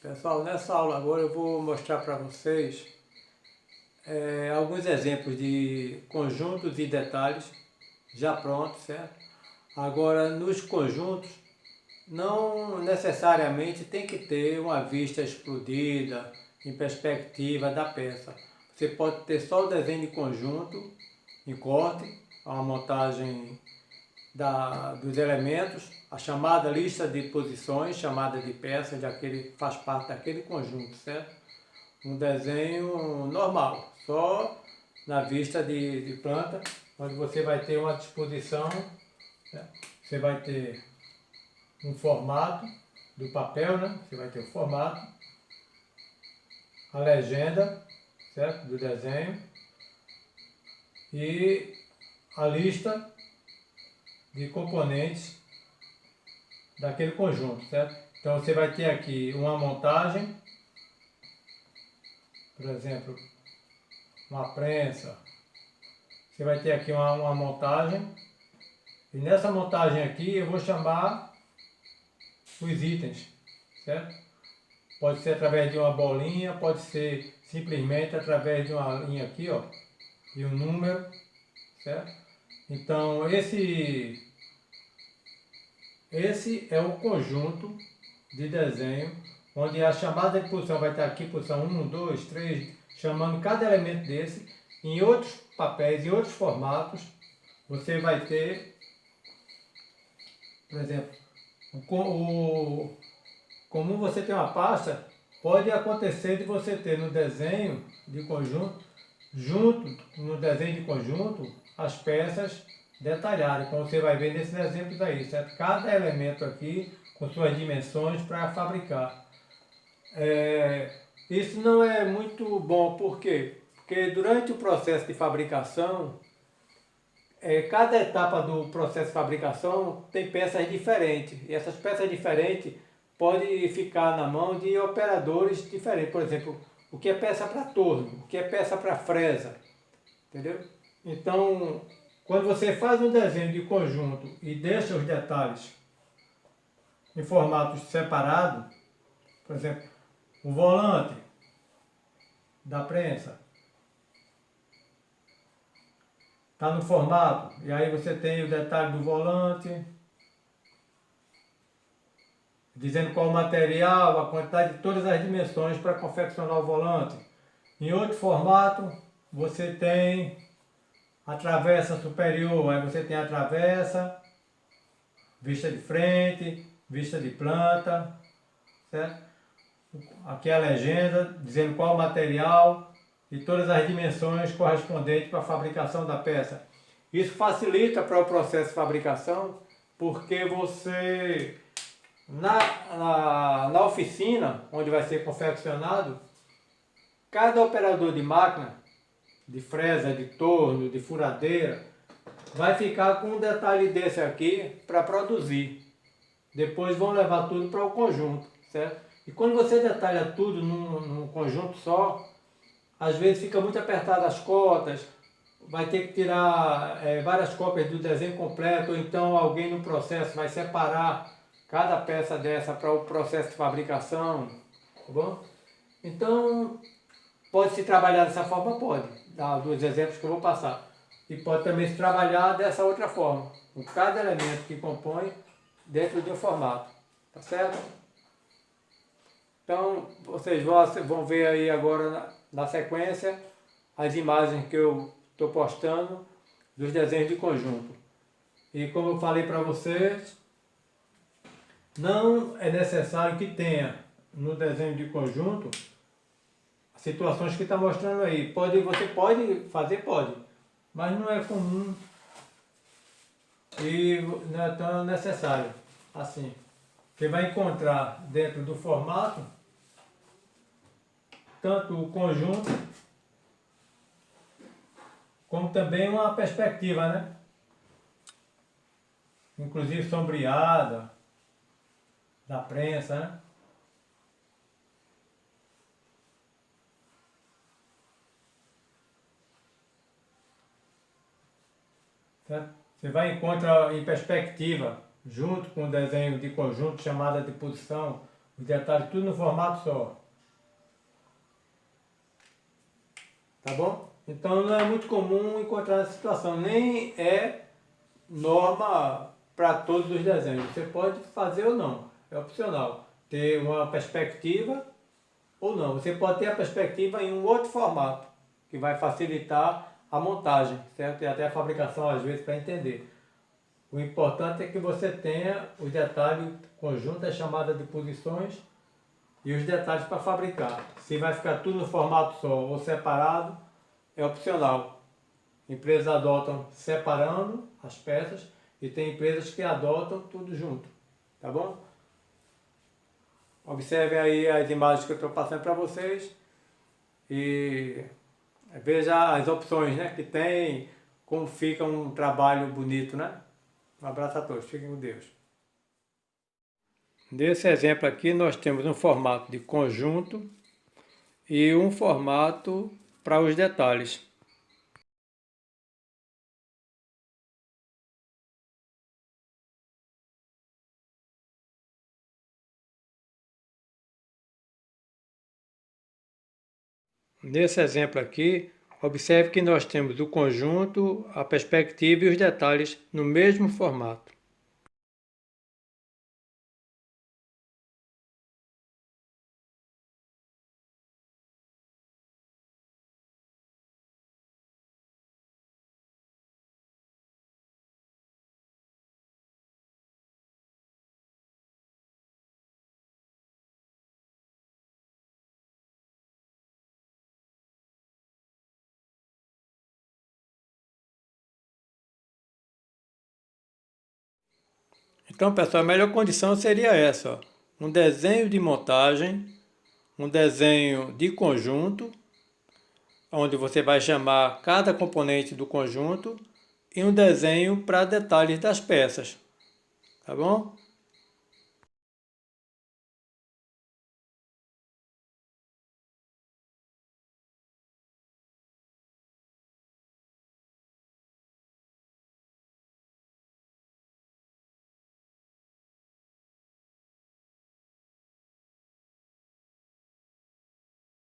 Pessoal, nessa aula agora eu vou mostrar para vocês alguns exemplos de conjuntos e detalhes já prontos, certo? Agora, nos conjuntos, não necessariamente tem que ter uma vista explodida em perspectiva da peça. Você pode ter só o desenho de conjunto em corte, uma montagem dos elementos, a chamada lista de posições, chamada de peça, faz parte daquele conjunto, certo? Um desenho normal, só na vista de planta, onde você vai ter uma disposição, certo? Você vai ter um formato do papel, né? Você vai ter o formato, a legenda, certo? Do desenho e a lista de componentes daquele conjunto, certo? Então você vai ter aqui uma montagem, por exemplo, uma prensa. Você vai ter aqui uma montagem, e nessa montagem aqui eu vou chamar os itens, certo? Pode ser através de uma bolinha, pode ser simplesmente através de uma linha aqui, ó, e um número, certo? Então esse é o conjunto de desenho, onde a chamada de posição vai estar aqui, posição 1, 2, 3, chamando cada elemento desse. Em outros papéis, em outros formatos, você vai ter, por exemplo, como você tem uma pasta, pode acontecer de você ter no desenho de conjunto, junto no desenho de conjunto, as peças detalhadas, como você vai ver nesses exemplos aí, certo? Cada elemento aqui com suas dimensões para fabricar. Isso não é muito bom, por quê? Porque durante o processo de fabricação, cada etapa do processo de fabricação tem peças diferentes, e essas peças diferentes podem ficar na mão de operadores diferentes. Por exemplo, o que é peça para torno, o que é peça para fresa, entendeu? Então, quando você faz um desenho de conjunto e deixa os detalhes em formatos separados, por exemplo, o volante da prensa está no formato, e aí você tem o detalhe do volante, dizendo qual o material, a quantidade de todas as dimensões para confeccionar o volante. Em outro formato, você tem a travessa superior, aí você tem a travessa, vista de frente, vista de planta, certo? Aqui é a legenda, dizendo qual o material e todas as dimensões correspondentes para a fabricação da peça. Isso facilita para o processo de fabricação, porque você, na oficina, onde vai ser confeccionado, cada operador de máquina, de fresa, de torno, de furadeira, vai ficar com um detalhe desse aqui para produzir. Depois vão levar tudo para o conjunto, certo? E quando você detalha tudo num conjunto só, às vezes fica muito apertado as cotas, vai ter que tirar várias cópias do desenho completo, ou então alguém no processo vai separar cada peça dessa para o processo de fabricação, tá bom? Então, pode-se trabalhar dessa forma? Pode, dar dois exemplos que eu vou passar. E pode também se trabalhar dessa outra forma, com cada elemento que compõe dentro de um formato, tá certo? Então, vocês vão ver aí agora na sequência as imagens que eu estou postando dos desenhos de conjunto. E como eu falei para vocês, não é necessário que tenha no desenho de conjunto situações que está mostrando aí. Você pode fazer, pode, mas não é comum e não é tão necessário assim. Você vai encontrar dentro do formato tanto o conjunto como também uma perspectiva, né? Inclusive sombreada da prensa, né? Certo? Você vai encontrar em perspectiva, junto com o desenho de conjunto, chamada de posição, Os detalhes tudo no formato só. Tá bom? Então não é muito comum encontrar essa situação, nem é norma para todos os desenhos. Você pode fazer ou não, é opcional. Ter uma perspectiva ou não. Você pode ter a perspectiva em um outro formato, que vai facilitar a montagem, certo? E até a fabricação às vezes para entender. O importante é que você tenha os detalhes conjuntos, a chamada de posições e os detalhes para fabricar. Se vai ficar tudo no formato só ou separado, é opcional. Empresas adotam separando as peças e tem empresas que adotam tudo junto, tá bom? Observem aí as imagens que eu estou passando para vocês e veja as opções, né, que tem, como fica um trabalho bonito, né? Um abraço a todos, fiquem com Deus. Nesse exemplo aqui nós temos um formato de conjunto e um formato para os detalhes. Nesse exemplo aqui, observe que nós temos o conjunto, a perspectiva e os detalhes no mesmo formato. Então, pessoal, a melhor condição seria essa, ó. Um desenho de montagem, um desenho de conjunto, onde você vai chamar cada componente do conjunto, e um desenho para detalhes das peças, tá bom?